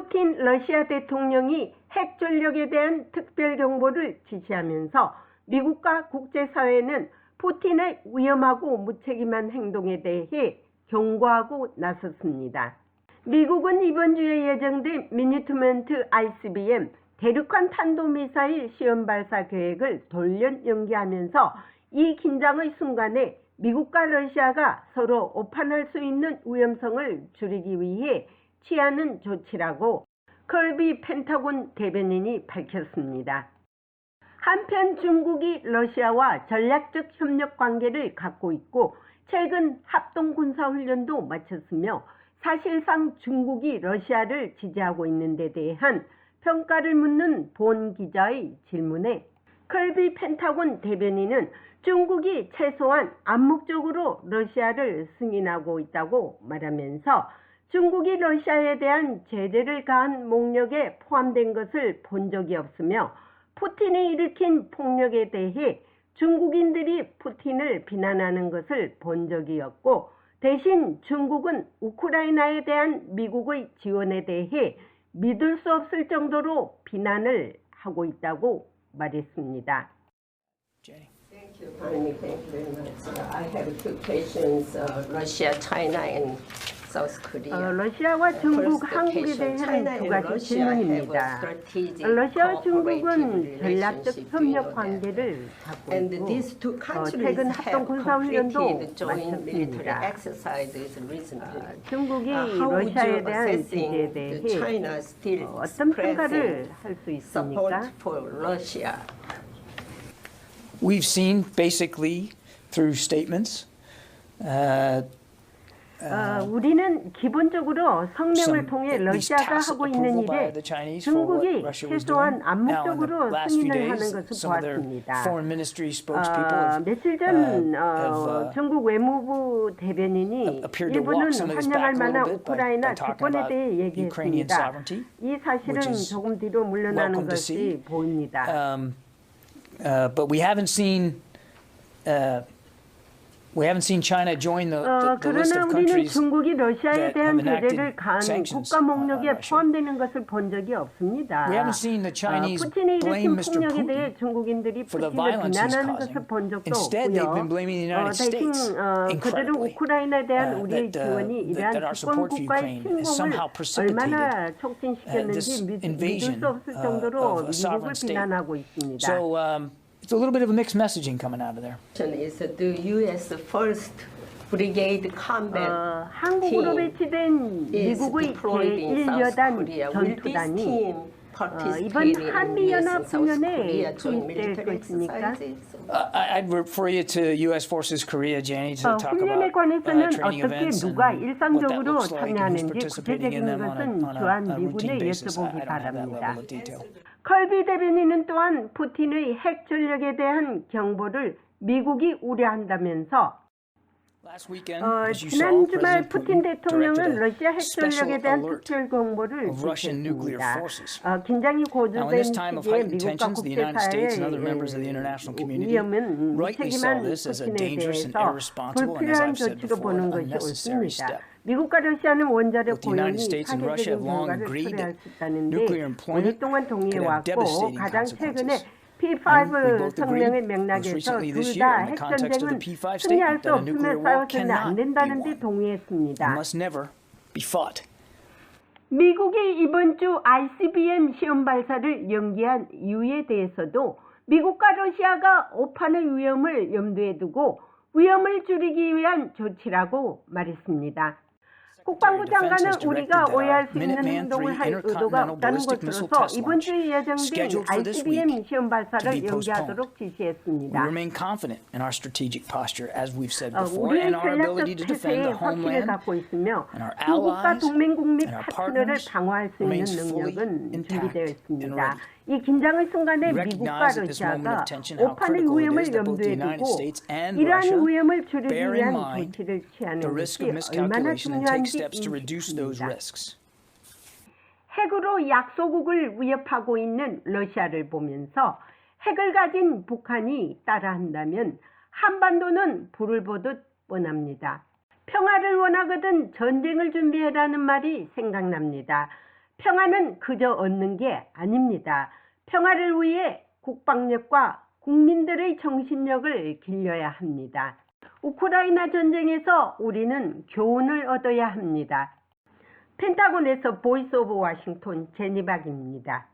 푸틴 러시아 대통령이 핵 전력에 대한 특별 경보를 지시하면서 미국과 국제사회는 푸틴의 위험하고 무책임한 행동에 대해 경고하고 나섰습니다. 미국은 이번 주에 예정된 미니트먼트 ICBM 대륙간 탄도미사일 시험 발사 계획을 돌연 연기하면서 이 긴장의 순간에 미국과 러시아가 서로 오판할 수 있는 위험성을 줄이기 위해 취하는 조치라고 컬비 펜타곤 대변인이 밝혔습니다. 한편 중국이 러시아와 전략적 협력 관계를 갖고 있고 최근 합동군사훈련도 마쳤으며 사실상 중국이 러시아를 지지하고 있는 데 대한 평가를 묻는 본 기자의 질문에 컬비 펜타곤 대변인은 중국이 최소한 암묵적으로 러시아를 승인하고 있다고 말하면서 중국이 러시아에 대한 제재를 가한 목록에 포함된 것을 본 적이 없으며 푸틴이 일으킨 폭력에 대해 중국인들이 푸틴을 비난하는 것을 본 적이 없고 대신 중국은 우크라이나에 대한 미국의 지원에 대해 믿을 수 없을 정도로 비난을 하고 있다고 말했습니다. Thank you, Connie. Thank you very much. I have two questions, Russia, China, and South Korea. 러시아와 중국, 한국에 대한 두 가지 질문입니다. 러시아와 중국은 전략적 협력 관계를 갖고 있고 최근 합동 군사훈련도 마쳤습니다. 중국이 러시아에 대한 제재에 대해 어떤 평가를 할 수 있습니까? We've seen basically through statements 우리는 기본적으로 성명을 통해 러시아가 하고 있는 일에 중국이 최소한 암묵적으로 승인을 하는 것을 보았습니다. 며칠 전 중국 외무부 대변인이 일부는 환영할 만한 우크라이나 주권에 대해 얘기했습니다. 이 사실은 조금 뒤로 물러나는 것이 보입니다. But we haven't seen China join the list 그러나 of 우리는 countries 중국이 러시아에 that 대한 have enacted 제재를 가한 sanctions 국가 목록에 on Russia. 포함되는 것을 본 적이 없습니다. We haven't seen the Chinese 푸틴이 blame 일으킨 Mr. 폭력에 대해 Putin 중국인들이 for the 푸틴을 violence he's 비난하는 causing. 것을 본 적도 Instead, they've 없고요. been blaming the United 대신 States 그들은 incredibly 우크라이나에 대한 우리의 that 지원이 이러한 that our 주권 support for 국가의 Ukraine has 침공을 somehow 얼마나 precipitated 촉진시켰는지 this 믿을 invasion 수 없을 정도로 of a 미국을 sovereign state. 비난하고 있습니다. So it's a little bit of a mixed messaging coming out of there. Is the U.S. First Brigade Combat 한국으로 Team 배치된 is 미국의 deployed in South 제1여단 Korea. Will this 전투단이 team 이번 participate in 한미연합 US and South 훈련에 Korea joint 투입될 military 것입니까? exercises? I'd refer you to U.S. Forces Korea, Janie, to talk 훈련에 about 관해서는 training 어떻게 events and 누가 what that 일상적으로 looks like and who's 참여하는지 participating in 구체적인 them 것은 on 주한 a routine 미군에 basis. I 여쭤보기 don't have that level 바랍니다. of detail. 컬비 대변인은 또한 푸틴의 핵 전력에 대한 경보를 미국이 우려한다면서 Last weekend, as you saw, 지난 주말 President 푸틴 Putin 대통령은 directed 러시아 a 핵 special 전력에 대한 alert 특별 경보를 of Russian nuclear 지켰습니다. forces. 긴장이 Now, in 고조된 this time of 시기에 heightened 미국과 tensions, the United States and other members of the 국제사회의 international community 위험은 rightly saw 무책임한 this as a 푸틴에 dangerous and 대해서 irresponsible and, as 불필요한 I've said 조치로 before, 보는 an 것이 unnecessary 옳습니다. step. 미국과 러시아는 원자력 Both the United 고용이 States and Russia 사회적인 have long 결과를 agreed 초래할 that 수 있다는데 nuclear employment 오랫동안 could have 동의해왔고 devastating 가장 최근에 consequences. P5 we both 성명의 agreed most 맥락에서 recently this 둘 year 다 in the 핵 context of the 전쟁은 P5 승리할 statement 수 that a 없으며 nuclear war 싸워서는 안 cannot be 된다는데 won 동의했습니다. and must never be fought. 미국이 이번 주 ICBM 시험 발사를 연기한 이유에 대해서도 미국과 러시아가 오판의 위험을 염두에 두고 위험을 줄이기 위한 조치라고 말했습니다. 국방부 장관은 우리가 오해할 수 있는 행동을 할 의도가 없다는 것으로서 이번 주에 예정된 ICBM 시험 발사를 연기하도록 We 지시했습니다. remain confident in our strategic posture, as we've said before, 우리의 and our ability to 전략적 defend 태세에 the 확신을 homeland 갖고 있으며 and our 중국과 allies 동맹국 및 and our 파트너를 partners 방어할 수 있는 remains fully 능력은 intact 준비되어 and 있습니다. ready. 이 긴장의 순간에 We 미국과 recognize at this moment 러시아가 of tension how 오판의 critical it 위험을 is that both the 염두에 United 두고 States and 이러한 Russia 위험을 줄이기 bear in 위한 mind 조치를 취하는 the risk 것이 of 얼마나 miscalculation and take 중요한지 steps to reduce those 인식합니다. risks. 핵으로 약소국을 위협하고 있는 러시아를 보면서 핵을 가진 북한이 따라한다면 한반도는 불을 보듯 뻔합니다. 평화를 원하거든 전쟁을 준비해라는 말이 생각납니다. 평화는 그저 얻는 게 아닙니다. 평화를 위해 국방력과 국민들의 정신력을 길러야 합니다. 우크라이나 전쟁에서 우리는 교훈을 얻어야 합니다. 펜타곤에서 보이스 오브 워싱턴 제니박입니다.